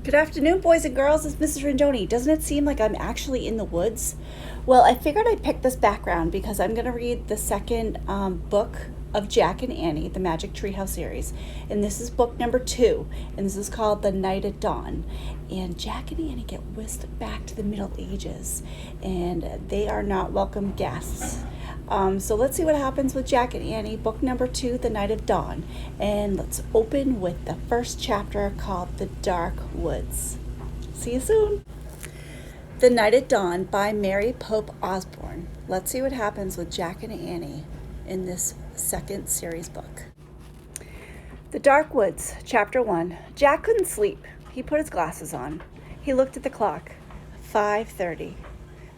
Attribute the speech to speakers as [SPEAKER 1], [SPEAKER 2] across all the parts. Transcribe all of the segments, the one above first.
[SPEAKER 1] Good afternoon, boys and girls. It's Mrs. Rangoni. Doesn't it seem like I'm actually in the woods? Well, I figured I'd pick this background because I'm going to read the second book of Jack and Annie, the Magic Treehouse series. And this is book number 2, and this is called The Night at Dawn. And Jack and Annie get whisked back to the Middle Ages, and they are not welcome guests. So let's see what happens with Jack and Annie, book number 2, The Night of Dawn. And let's open with the first chapter called The Dark Woods. See you soon. The Night at Dawn by Mary Pope Osborne. Let's see what happens with Jack and Annie in this second series book. The Dark Woods, Chapter 1. Jack couldn't sleep. He put his glasses on. He looked at the clock. 5:30.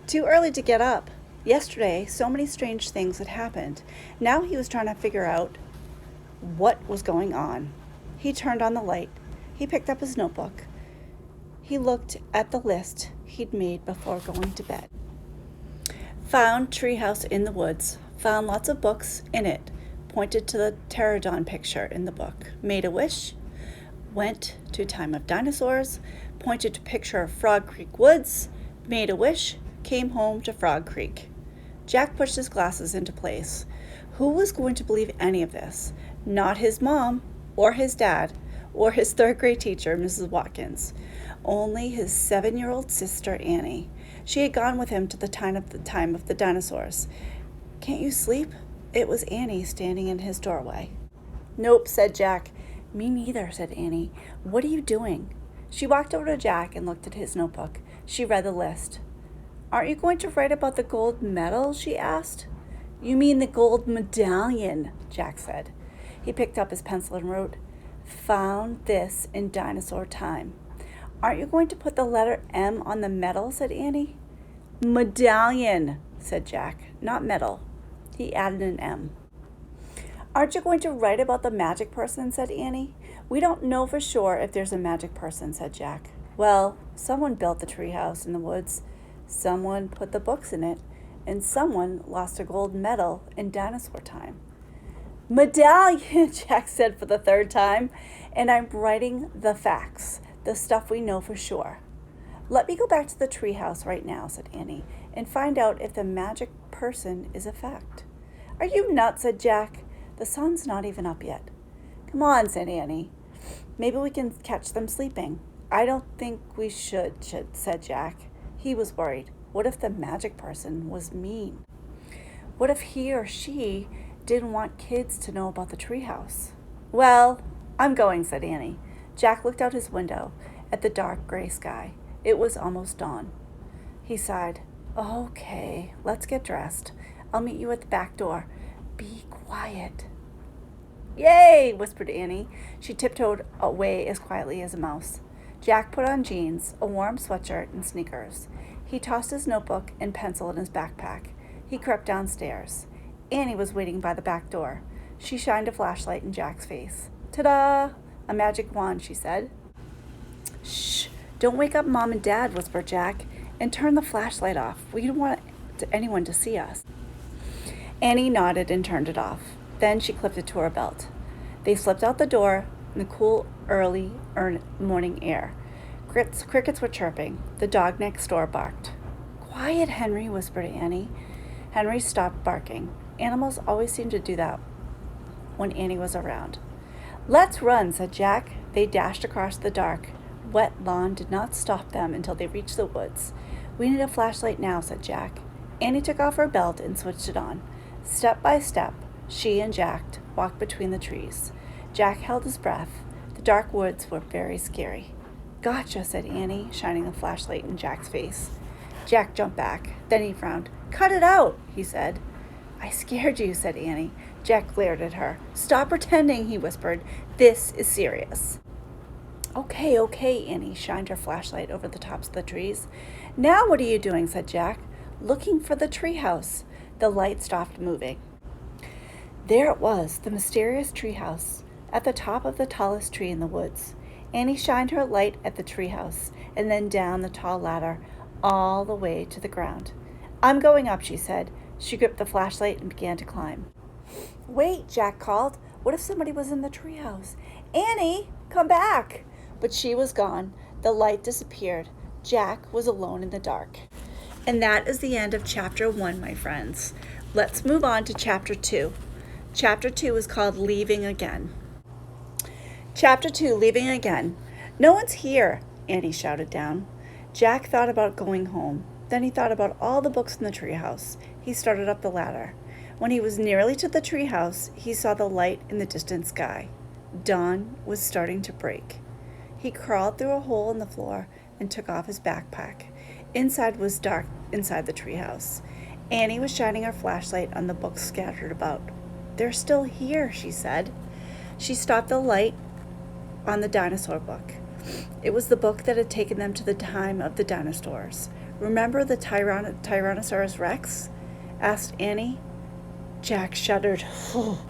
[SPEAKER 1] Too early to get up. Yesterday, so many strange things had happened. Now he was trying to figure out what was going on. He turned on the light. He picked up his notebook. He looked at the list he'd made before going to bed. Found treehouse in the woods. Found lots of books in it. Pointed to the pterodon picture in the book. Made a wish. Went to Time of Dinosaurs. Pointed to picture of Frog Creek Woods. Made a wish. Came home to Frog Creek. Jack pushed his glasses into place. Who was going to believe any of this? Not his mom, or his dad, or his third-grade teacher, Mrs. Watkins. Only his 7-year-old sister, Annie. She had gone with him to the time of the dinosaurs. Can't you sleep? It was Annie standing in his doorway. Nope, said Jack. Me neither, said Annie. What are you doing? She walked over to Jack and looked at his notebook. She read the list. Aren't you going to write about the gold medal? She asked. You mean the gold medallion, Jack said. He picked up his pencil and wrote, Found this in dinosaur time. Aren't you going to put the letter M on the medal? Said Annie. Medallion, said Jack, not medal. He added an M. Aren't you going to write about the magic person? Said Annie. We don't know for sure if there's a magic person, said Jack. Well, someone built the treehouse in the woods. Someone put the books in it, and someone lost a gold medal in dinosaur time. Medallion, Jack said for the third time, and I'm writing the facts, the stuff we know for sure. Let me go back to the treehouse right now, said Annie, and find out if the magic person is a fact. Are you nuts, said Jack. The sun's not even up yet. Come on, said Annie. Maybe we can catch them sleeping. I don't think we should, said Jack. He was worried. What if the magic person was mean? What if he or she didn't want kids to know about the treehouse? Well, I'm going, said Annie. Jack looked out his window at the dark gray sky. It was almost dawn. He sighed. Okay, let's get dressed. I'll meet you at the back door. Be quiet. Yay, whispered Annie. She tiptoed away as quietly as a mouse. Jack put on jeans, a warm sweatshirt, and sneakers. He tossed his notebook and pencil in his backpack. He crept downstairs. Annie was waiting by the back door. She shined a flashlight in Jack's face. Ta-da! A magic wand, she said. Shh! Don't wake up Mom and Dad, whispered Jack, and turn the flashlight off. We don't want anyone to see us. Annie nodded and turned it off. Then she clipped it to her belt. They slipped out the door in the cool, early morning air. Crickets were chirping. The dog next door barked. Quiet, Henry, whispered Annie. Henry stopped barking. Animals always seemed to do that when Annie was around. Let's run, said Jack. They dashed across the dark. Wet lawn did not stop them until they reached the woods. We need a flashlight now, said Jack. Annie took off her belt and switched it on. Step by step, she and Jack walked between the trees. Jack held his breath. The dark woods were very scary. Gotcha, said Annie, shining a flashlight in Jack's face. Jack jumped back. Then he frowned. Cut it out, he said. I scared you, said Annie. Jack glared at her. Stop pretending, he whispered. This is serious. Okay, Annie shined her flashlight over the tops of the trees. Now what are you doing, said Jack. Looking for the treehouse. The light stopped moving. There it was, the mysterious treehouse, at the top of the tallest tree in the woods. Annie shined her light at the treehouse and then down the tall ladder all the way to the ground. I'm going up, she said. She gripped the flashlight and began to climb. Wait, Jack called. What if somebody was in the treehouse? Annie, come back! But she was gone. The light disappeared. Jack was alone in the dark. And that is the end of chapter 1, my friends. Let's move on to chapter 2. Chapter 2 is called Leaving Again. Chapter 2, Leaving Again. No one's here, Annie shouted down. Jack thought about going home. Then he thought about all the books in the treehouse. He started up the ladder. When he was nearly to the treehouse, he saw the light in the distant sky. Dawn was starting to break. He crawled through a hole in the floor and took off his backpack. Inside was dark inside the treehouse. Annie was shining her flashlight on the books scattered about. They're still here, she said. She stopped the light on the dinosaur book. It was the book that had taken them to the time of the dinosaurs. Remember the Tyrannosaurus Rex? Asked Annie. Jack shuddered. Oh,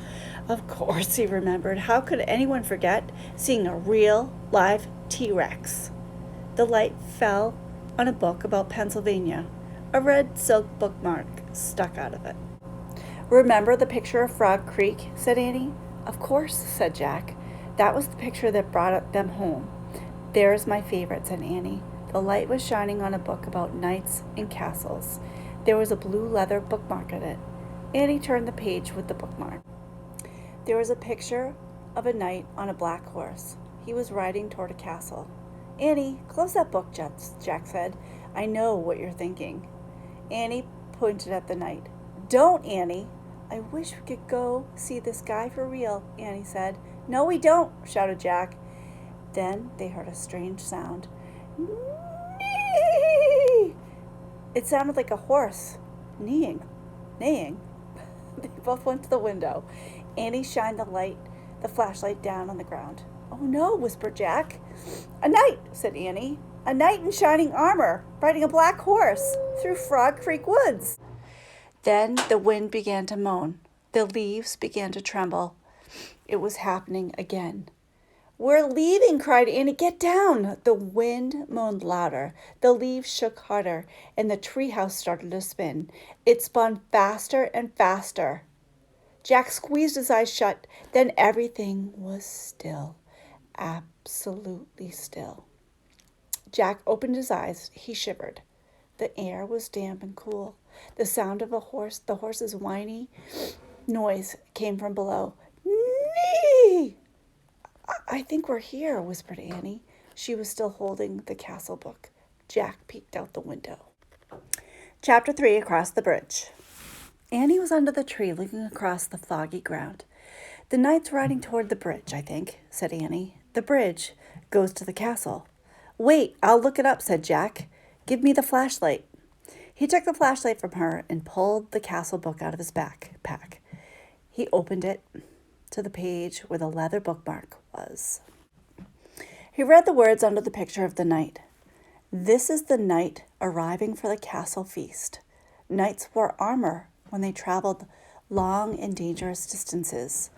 [SPEAKER 1] of course he remembered. How could anyone forget seeing a real, live T-Rex? The light fell on a book about Pennsylvania. A red silk bookmark stuck out of it. Remember the picture of Frog Creek? Said Annie. Of course, said Jack. That was the picture that brought them home. There's my favorite, said Annie. The light was shining on a book about knights and castles. There was a blue leather bookmark in it. Annie turned the page with the bookmark. There was a picture of a knight on a black horse. He was riding toward a castle. Annie, close that book, Jack said. I know what you're thinking. Annie pointed at the knight. Don't, Annie. I wish we could go see this guy for real, Annie said. No, we don't, shouted Jack. Then they heard a strange sound. Neigh! It sounded like a horse neighing. They both went to the window. Annie shined the flashlight down on the ground. Oh no, whispered Jack. A knight, said Annie. A knight in shining armor, riding a black horse through Frog Creek Woods. Then the wind began to moan. The leaves began to tremble. It was happening again. We're leaving, cried Annie. Get down. The wind moaned louder. The leaves shook harder, and the treehouse started to spin. It spun faster and faster. Jack squeezed his eyes shut. Then everything was still. Absolutely still. Jack opened his eyes. He shivered. The air was damp and cool. The sound of the horse's whiny noise came from below. Nee! I think we're here, whispered Annie. She was still holding the castle book. Jack peeked out the window. Chapter 3, Across the Bridge. Annie was under the tree looking across the foggy ground. The knight's riding toward the bridge, I think, said Annie. The bridge goes to the castle. Wait, I'll look it up, said Jack. Give me the flashlight. He took the flashlight from her and pulled the castle book out of his backpack. He opened it to the page where the leather bookmark was. He read the words under the picture of the knight. This is the knight arriving for the castle feast. Knights wore armor when they traveled long and dangerous distances.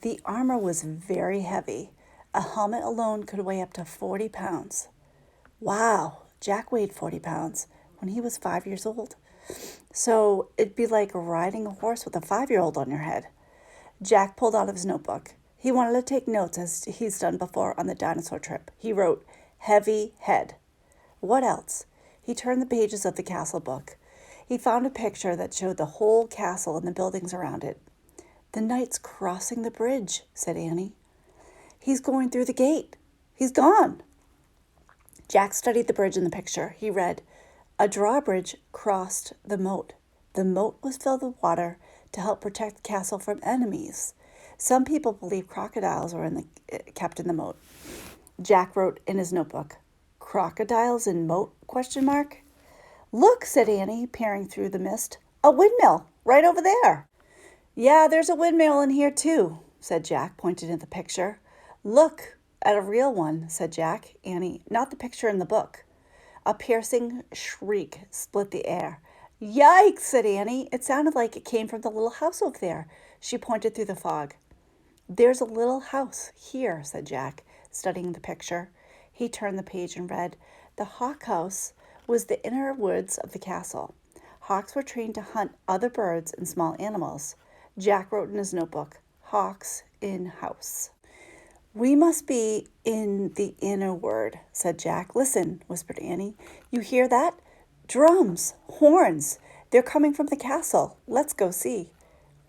[SPEAKER 1] The armor was very heavy. A helmet alone could weigh up to 40 pounds. Wow, Jack weighed 40 pounds when he was 5 years old. So it'd be like riding a horse with a 5-year-old on your head. Jack pulled out of his notebook. He wanted to take notes as he's done before on the dinosaur trip. He wrote, heavy head. What else? He turned the pages of the castle book. He found a picture that showed the whole castle and the buildings around it. The knight's crossing the bridge, said Annie. He's going through the gate. He's gone. Jack studied the bridge in the picture. He read, a drawbridge crossed the moat. The moat was filled with water to help protect the castle from enemies. Some people believe crocodiles were kept in the moat. Jack wrote in his notebook, crocodiles in moat, ? Look, said Annie, peering through the mist. A windmill, right over there. Yeah, there's a windmill in here too, said Jack, pointing at the picture. Look at a real one, said Jack. Annie, not the picture in the book. A piercing shriek split the air. Yikes, said Annie. It sounded like it came from the little house over there. She pointed through the fog. There's a little house here, said Jack, studying the picture. He turned the page and read, the hawk house was the inner woods of the castle. Hawks were trained to hunt other birds and small animals. Jack wrote in his notebook, hawks in house. We must be in the inner word, said Jack. Listen, whispered Annie. You hear that? Drums, horns. They're coming from the castle. Let's go see.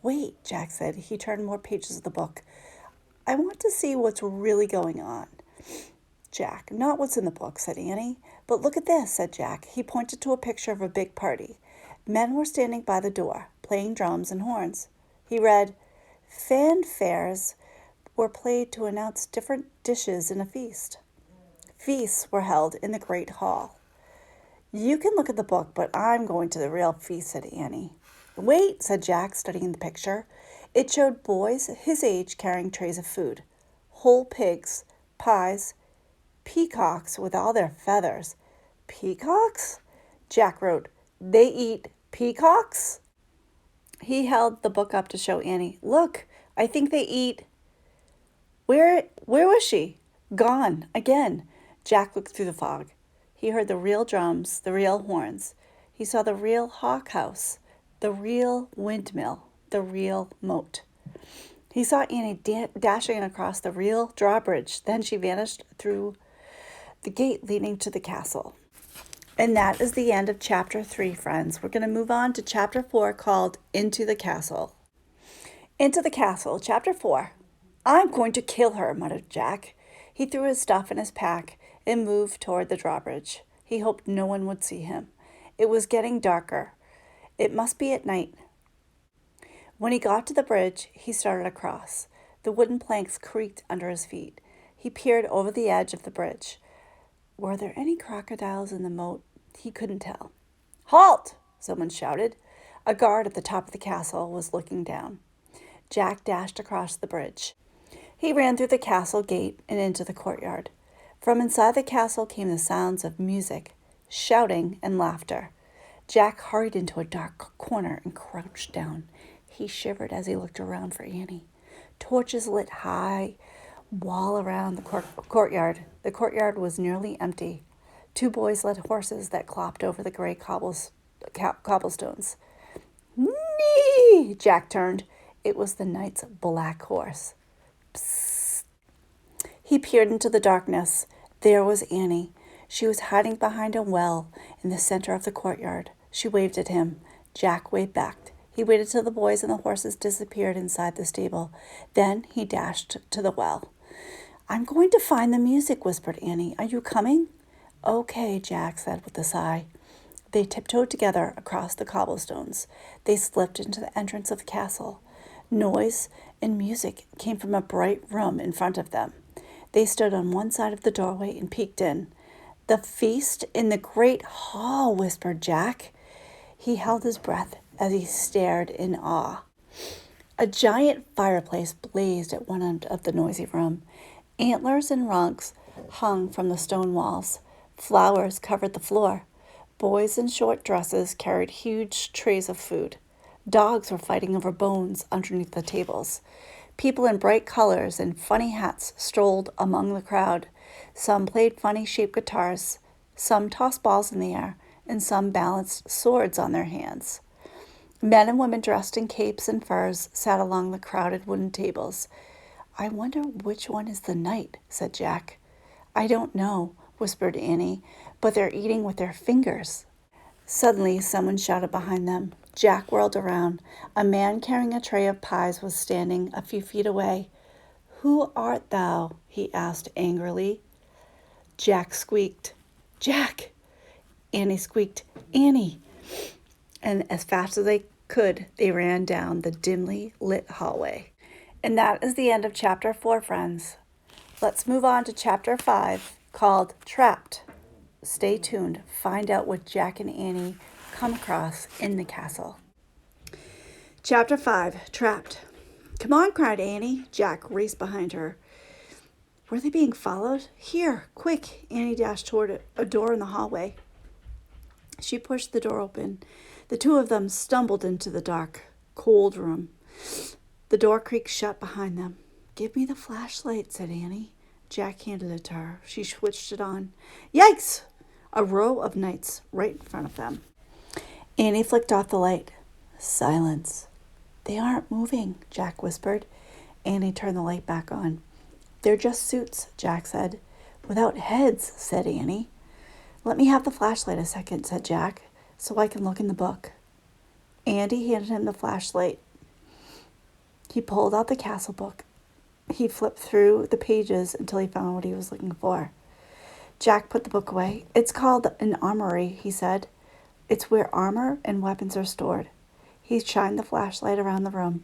[SPEAKER 1] Wait, Jack said. He turned more pages of the book. I want to see what's really going on. Jack, not what's in the book, said Annie. But look at this, said Jack. He pointed to a picture of a big party. Men were standing by the door, playing drums and horns. He read, fanfares were played to announce different dishes in a feast. Feasts were held in the great hall. You can look at the book, but I'm going to the real feast, said Annie. Wait, said Jack, studying the picture. It showed boys his age carrying trays of food. Whole pigs, pies, peacocks with all their feathers. Peacocks? Jack wrote, they eat peacocks? He held the book up to show Annie. Look, I think they eat. Where was she? Gone again. Jack looked through the fog. He heard the real drums, the real horns. He saw the real hawk house, the real windmill, the real moat. He saw Annie dashing across the real drawbridge. Then she vanished through the gate leading to the castle. And that is the end of chapter 3, friends. We're going to move on to chapter 4 called Into the Castle. Into the Castle, chapter 4. I'm going to kill her, muttered Jack. He threw his stuff in his pack and moved toward the drawbridge. He hoped no one would see him. It was getting darker. It must be at night. When he got to the bridge, he started across. The wooden planks creaked under his feet. He peered over the edge of the bridge. Were there any crocodiles in the moat? He couldn't tell. Halt! Someone shouted. A guard at the top of the castle was looking down. Jack dashed across the bridge. He ran through the castle gate and into the courtyard. From inside the castle came the sounds of music, shouting, and laughter. Jack hurried into a dark corner and crouched down. He shivered as he looked around for Annie. Torches lit high wall around the courtyard. The courtyard was nearly empty. Two boys led horses that clopped over the gray cobblestones. Nee! Jack turned. It was the knight's black horse. Psst. He peered into the darkness. There was Annie. She was hiding behind a well in the center of the courtyard. She waved at him. Jack waved back. He waited till the boys and the horses disappeared inside the stable. Then he dashed to the well. I'm going to find the music, whispered Annie. Are you coming? Okay, Jack said with a sigh. They tiptoed together across the cobblestones. They slipped into the entrance of the castle. Noise and music came from a bright room in front of them. They stood on one side of the doorway and peeked in. The feast in the great hall, whispered Jack. He held his breath as he stared in awe. A giant fireplace blazed at one end of the noisy room. Antlers and rugs hung from the stone walls. Flowers covered the floor. Boys in short dresses carried huge trays of food. Dogs were fighting over bones underneath the tables. People in bright colors and funny hats strolled among the crowd. Some played funny-shaped guitars, some tossed balls in the air, and some balanced swords on their hands. Men and women dressed in capes and furs sat along the crowded wooden tables. I wonder which one is the knight, said Jack. I don't know, whispered Annie, but they're eating with their fingers. Suddenly, someone shouted behind them. Jack whirled around. A man carrying a tray of pies was standing a few feet away. Who art thou? He asked angrily. Jack squeaked. Jack! Annie squeaked. Annie! And as fast as they could, they ran down the dimly lit hallway. And that is the end of chapter 4, friends. Let's move on to chapter 5, called Trapped. Stay tuned. Find out what Jack and Annie come across in the castle. Chapter 5, Trapped. Come on, cried Annie. Jack raced behind her. Were they being followed? Here, quick. Annie dashed toward a door in the hallway. She pushed the door open. The two of them stumbled into the dark, cold room. The door creaked shut behind them. Give me the flashlight, said Annie. Jack handed it to her. She switched it on. Yikes! A row of knights right in front of them. Annie flicked off the light. Silence. They aren't moving, Jack whispered. Annie turned the light back on. They're just suits, Jack said. Without heads, said Annie. Let me have the flashlight a second, said Jack, so I can look in the book. Andy handed him the flashlight. He pulled out the castle book. He flipped through the pages until he found what he was looking for. Jack put the book away. It's called an armory, he said. It's where armor and weapons are stored. He shined the flashlight around the room.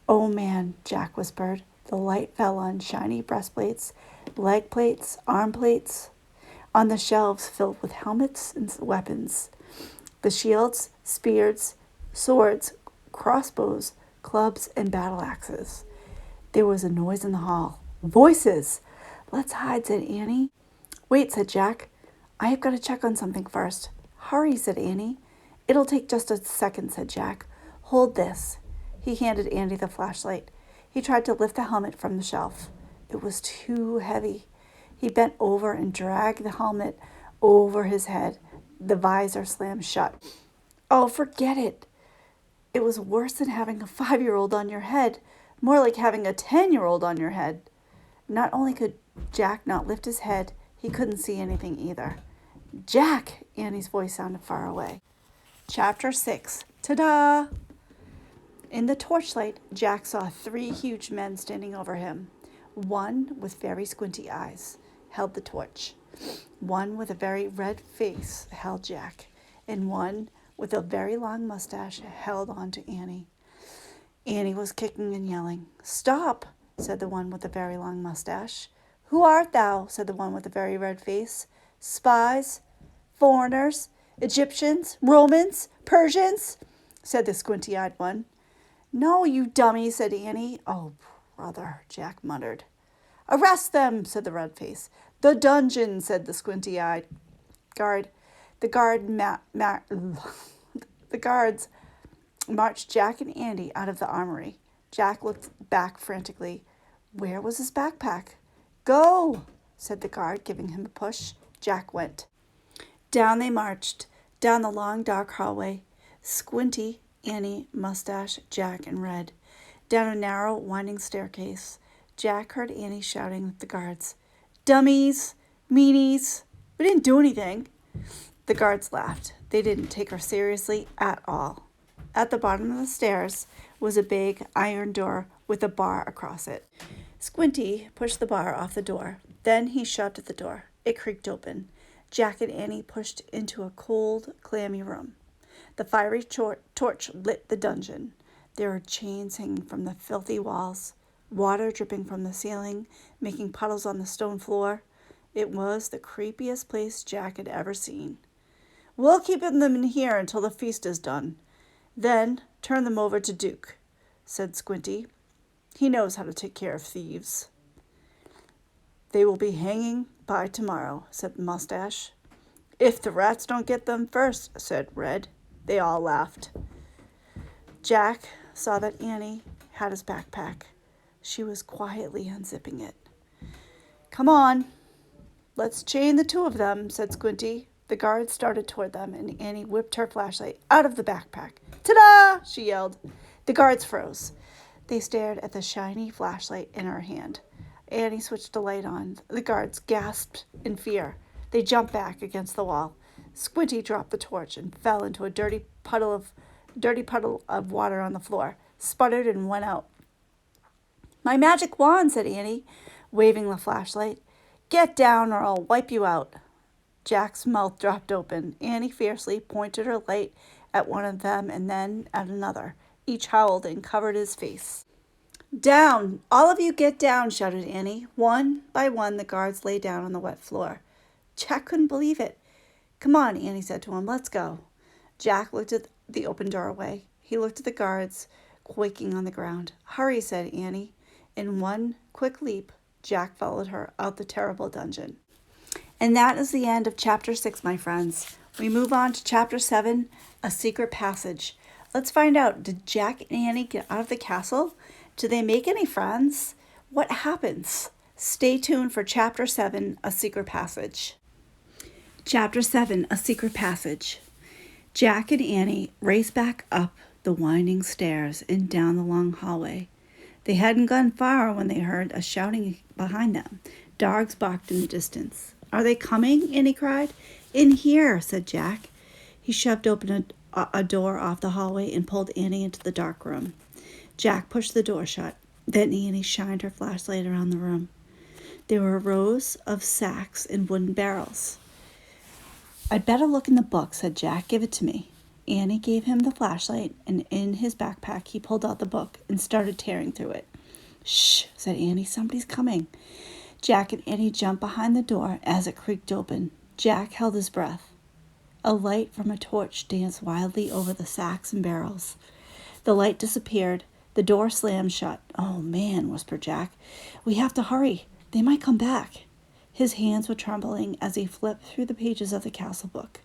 [SPEAKER 1] Oh man, Jack whispered. The light fell on shiny breastplates, leg plates, arm plates, on the shelves filled with helmets and weapons. The shields, spears, swords, crossbows, clubs, and battle axes. There was a noise in the hall. Voices! Let's hide, said Annie. Wait, said Jack. I have got to check on something first. Hurry, said Annie. It'll take just a second, said Jack. Hold this. He handed Andy the flashlight. He tried to lift the helmet from the shelf. It was too heavy. He bent over and dragged the helmet over his head. The visor slammed shut. Oh, forget it. It was worse than having a 5-year-old on your head. More like having a 10-year-old on your head. Not only could Jack not lift his head, he couldn't see anything either. Jack! Annie's voice sounded far away. Chapter 6. Ta-da! In the torchlight, Jack saw 3 huge men standing over him. One with very squinty eyes held the torch. One with a very red face held Jack, and one with a very long mustache held on to Annie. Annie was kicking and yelling. Stop, said the one with the very long mustache. Who art thou? Said the one with the very red face. Spies? Foreigners? Egyptians? Romans? Persians? Said the squinty-eyed one. No, you dummy, said Annie. Oh, brother, Jack muttered. Arrest them, said the red face. The dungeon, said the squinty-eyed guard. The guards marched Jack and Andy out of the armory. Jack looked back frantically. Where was his backpack? Go, said the guard, giving him a push. Jack went. Down they marched, down the long dark hallway. Squinty, Annie, Mustache, Jack, and Red. Down a narrow, winding staircase. Jack heard Annie shouting at the guards. Dummies! Meanies! We didn't do anything. The guards laughed. They didn't take her seriously at all. At the bottom of the stairs was a big iron door with a bar across it. Squinty pushed the bar off the door. Then he shoved at the door. It creaked open. Jack and Annie pushed into a cold, clammy room. The fiery torch lit the dungeon. There were chains hanging from the filthy walls, water dripping from the ceiling, making puddles on the stone floor. It was the creepiest place Jack had ever seen. We'll keep them in here until the feast is done. Then turn them over to Duke, said Squinty. He knows how to take care of thieves. They will be hanging by tomorrow, said Mustache. If the rats don't get them first, said Red. They all laughed. Jack saw that Annie had his backpack. She was quietly unzipping it. Come on, let's chain the 2 of them, said Squinty. The guards started toward them, and Annie whipped her flashlight out of the backpack. Ta-da! She yelled. The guards froze. They stared at the shiny flashlight in her hand. Annie switched the light on. The guards gasped in fear. They jumped back against the wall. Squinty dropped the torch and fell into a dirty puddle of water on the floor, sputtered and went out. My magic wand, said Annie, waving the flashlight. Get down or I'll wipe you out. Jack's mouth dropped open. Annie fiercely pointed her light at one of them and then at another. Each howled and covered his face. Down! All of you get down, shouted Annie. One by one, the guards lay down on the wet floor. Jack couldn't believe it. Come on, Annie said to him. Let's go. Jack looked at the open doorway. He looked at the guards, quaking on the ground. Hurry, said Annie. In one quick leap, Jack followed her out the terrible dungeon. And that is the end of Chapter 6, my friends. We move on to Chapter 7, A Secret Passage. Let's find out, did Jack and Annie get out of the castle? Do they make any friends? What happens? Stay tuned for Chapter 7, A Secret Passage. Chapter 7, A Secret Passage. Jack and Annie raced back up the winding stairs and down the long hallway. They hadn't gone far when they heard a shouting behind them. Dogs barked in the distance. "Are they coming?" Annie cried. "In here," said Jack. He shoved open a door off the hallway and pulled Annie into the dark room. Jack pushed the door shut. Then Annie shined her flashlight around the room. There were rows of sacks and wooden barrels. "I'd better look in the book," said Jack. "Give it to me." Annie gave him the flashlight, and in his backpack he pulled out the book and started tearing through it. "Shh," said Annie. "Somebody's coming." Jack and Annie jumped behind the door as it creaked open. Jack held his breath. A light from a torch danced wildly over the sacks and barrels. The light disappeared. The door slammed shut. "Oh, man," whispered Jack. "We have to hurry. They might come back." His hands were trembling as he flipped through the pages of the castle book.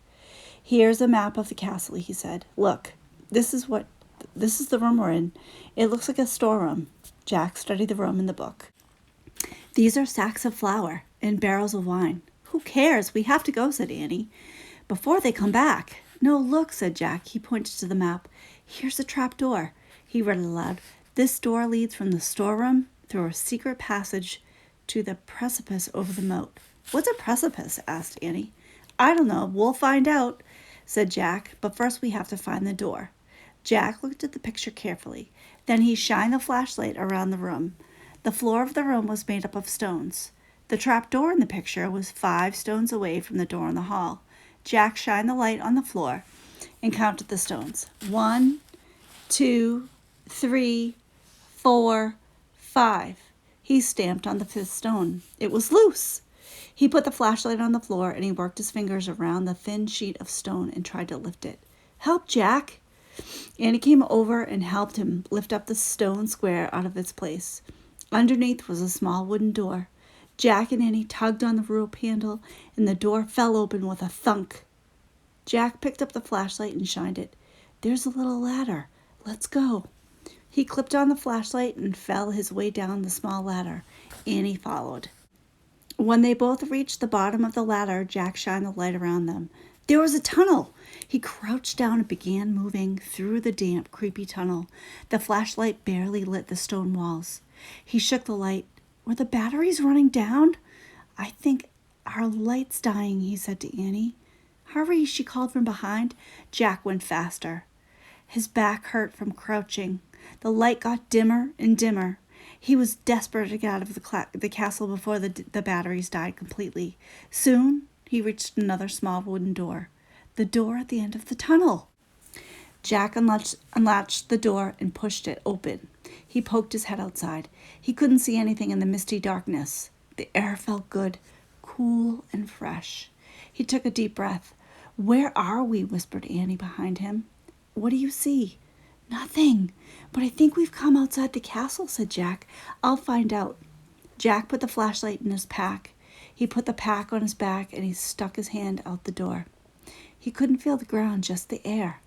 [SPEAKER 1] "Here's a map of the castle," he said. "Look, this is the room we're in. It looks like a storeroom." Jack studied the room in the book. "These are sacks of flour and barrels of wine." "Who cares? We have to go," said Annie. "Before they come back." "No, look," said Jack. He pointed to the map. "Here's a trap door." He read aloud. "This door leads from the storeroom through a secret passage to the precipice over the moat." "What's a precipice?" asked Annie. "I don't know. We'll find out," said Jack. "But first we have to find the door." Jack looked at the picture carefully. Then he shined the flashlight around the room. The floor of the room was made up of stones. The trap door in the picture was 5 stones away from the door in the hall. Jack shined the light on the floor and counted the stones. 1, 2, 3, 4, 5. He stamped on the 5th stone. It was loose. He put the flashlight on the floor and he worked his fingers around the thin sheet of stone and tried to lift it. "Help, Jack!" Annie came over and helped him lift up the stone square out of its place. Underneath was a small wooden door. Jack and Annie tugged on the rope handle, and the door fell open with a thunk. Jack picked up the flashlight and shined it. "There's a little ladder. Let's go." He clipped on the flashlight and fell his way down the small ladder. Annie followed. When they both reached the bottom of the ladder, Jack shined the light around them. There was a tunnel. He crouched down and began moving through the damp, creepy tunnel. The flashlight barely lit the stone walls. He shook the light. "Were the batteries running down?" "I think our light's dying," he said to Annie. "Hurry," she called from behind. Jack went faster. His back hurt from crouching. The light got dimmer and dimmer. He was desperate to get out of the castle before the batteries died completely. Soon he reached another small wooden door. The door at the end of the tunnel. Jack unlatched the door and pushed it open. He poked his head outside. He couldn't see anything in the misty darkness. The air felt good, cool and fresh. He took a deep breath. "Where are we?" whispered Annie behind him. "What do you see?" "Nothing. But I think we've come outside the castle," said Jack. "I'll find out." Jack put the flashlight in his pack. He put the pack on his back and he stuck his hand out the door. He couldn't feel the ground, just the air.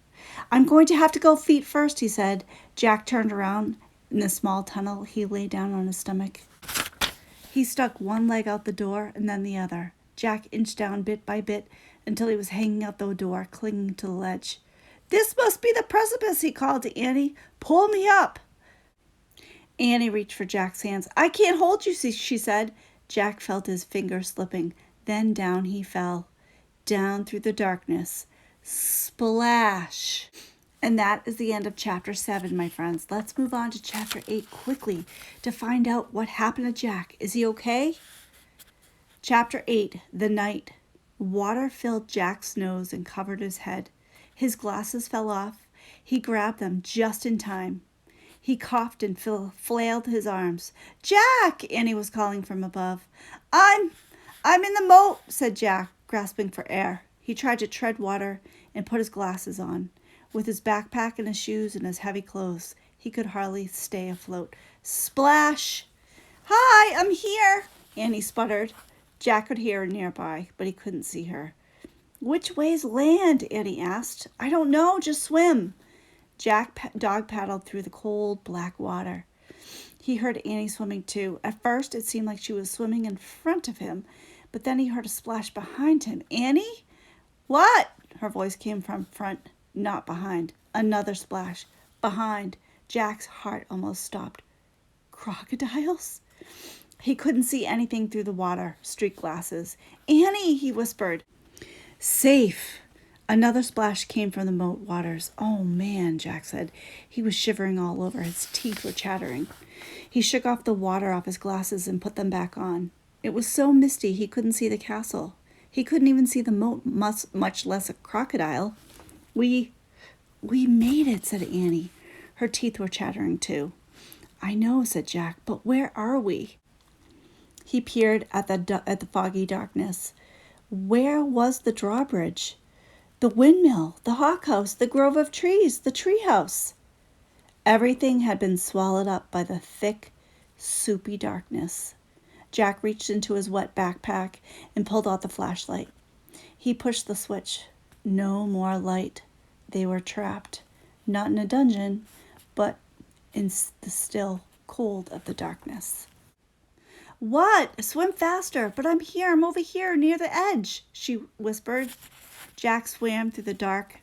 [SPEAKER 1] "I'm going to have to go feet first," he said. Jack turned around. In the small tunnel, he lay down on his stomach. He stuck one leg out the door and then the other. Jack inched down bit by bit until he was hanging out the door, clinging to the ledge. "This must be the precipice," he called to Annie. "Pull me up." Annie reached for Jack's hands. "I can't hold you," she said. Jack felt his fingers slipping. Then down he fell, down through the darkness. Splash! And that is the end of chapter 7, my friends. Let's move on to chapter 8 quickly to find out what happened to Jack. Is he okay? Chapter 8, The Night. Water filled Jack's nose and covered his head. His glasses fell off. He grabbed them just in time. He coughed and flailed his arms. "Jack!" Annie was calling from above. I'm in the moat," said Jack, grasping for air. He tried to tread water and put his glasses on. With his backpack and his shoes and his heavy clothes, he could hardly stay afloat. Splash! "Hi, I'm here," Annie sputtered. Jack could hear her nearby, but he couldn't see her. "Which way's land?" Annie asked. "I don't know, just swim." Jack dog paddled through the cold, black water. He heard Annie swimming too. At first, it seemed like she was swimming in front of him, but then he heard a splash behind him. "Annie?" "What?" Her voice came from front, not behind. Another splash. Behind. Jack's heart almost stopped. Crocodiles? He couldn't see anything through the water-streaked glasses. Annie, he whispered. Safe. Another splash came from the moat waters. Oh, man, Jack said. He was shivering all over. His teeth were chattering. He shook off the water off his glasses and put them back on. It was so misty he couldn't see the castle. He couldn't even see the moat, much less a crocodile. We made it, said Annie. Her teeth were chattering too. I know, said Jack, but where are we? He peered at the foggy darkness. Where was the drawbridge? The windmill, the hawk house, the grove of trees, the treehouse. Everything had been swallowed up by the thick, soupy darkness. Jack reached into his wet backpack and pulled out the flashlight. He pushed the switch. No more light. They were trapped, not in a dungeon, but in the still cold of the darkness. What? Swim faster, but I'm here. I'm over here near the edge, she whispered. Jack swam through the dark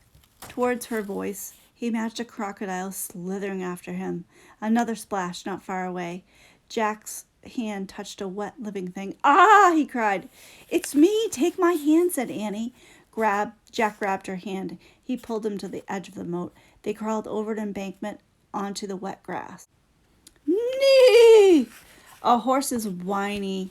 [SPEAKER 1] towards her voice. He imagined a crocodile slithering after him. Another splash not far away. Jack's hand touched a wet living thing. Ah, he cried. It's me. Take my hand, said Annie. Jack grabbed her hand. He pulled him to the edge of the moat. They crawled over an embankment onto the wet grass. Nee! A horse's whiny.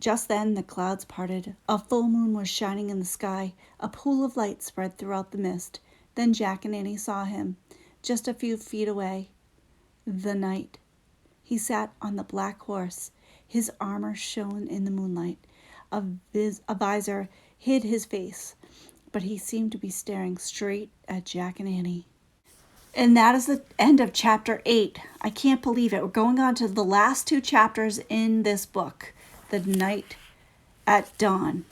[SPEAKER 1] Just then the clouds parted. A full moon was shining in the sky. A pool of light spread throughout the mist. Then Jack and Annie saw him, just a few feet away. The knight. He sat on the black horse. His armor shone in the moonlight. A visor hid his face, but he seemed to be staring straight at Jack and Annie. And that is the end of chapter 8. I can't believe it. We're going on to the last 2 chapters in this book. The Night at Dawn.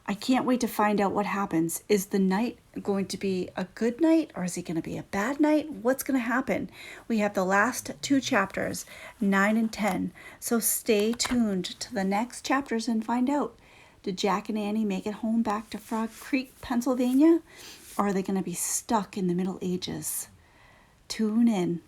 [SPEAKER 1] I can't wait to find out what happens. Is the night going to be a good night or is it going to be a bad night? What's going to happen? We have the last 2 chapters, 9 and 10. So stay tuned to the next chapters and find out. Did Jack and Annie make it home back to Frog Creek, Pennsylvania? Or are they going to be stuck in the Middle Ages? Tune in.